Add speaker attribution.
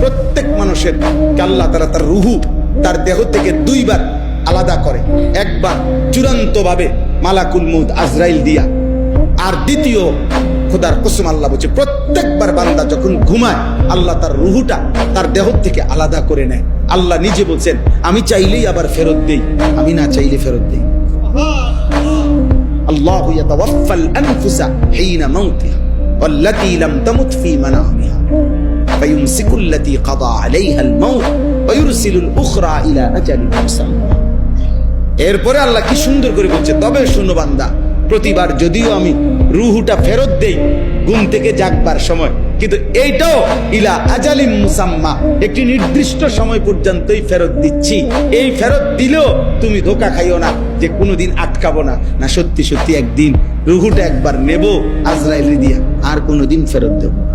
Speaker 1: প্রত্যেক মানুষের আল্লাহ তাআলা তার রুহু তার দেহ থেকে দুইবার আলাদা করে, একবার চূড়ান্ত ভাবে মালাকুল মউত আজরাইল দিয়া, আর দ্বিতীয় খোদার কসম আল্লাহ বলছে প্রত্যেকবার বান্দা যখন ঘুমায় আল্লাহ তার রুহুটা তার দেহ থেকে আলাদা করে নেয়। আল্লাহ নিজে বলছেন আমি চাইলেই আবার ফেরত দেই, আমি না চাইলে ফেরত দেই। আল্লাহু ইয়াতাওয়াফাল আনফুসা হিনা মাউতিহা ওয়াল্লাতী লাম তামুত ফী মানামিহা ফায়ুমসিকুল্লাতী কাদা আলাইহাল মাউত ওয়া ইউরসিলুল উখরা ইলা আজালিন মুসাম্মা। এরপরে আল্লাহ কি সুন্দর করে বলছে, তবে শোনো বান্দা, প্রতিবার যদিও আমি রুহুটা ফেরত দেই ঘুম থেকে জাগবার সময়, কিন্তু এইটাও ইলা আজালিম মুসাম্মা, একটি নির্দিষ্ট সময় পর্যন্তই ফেরত দিচ্ছি। এই ফেরত দিলেও তুমি ধোঁকা খাইও না যে কোনোদিন আটকাবো না, না সত্যি সত্যি একদিন রুহুটা একবার নেব আজরাইল দিয়া, আর কোনোদিন ফেরত দেব না।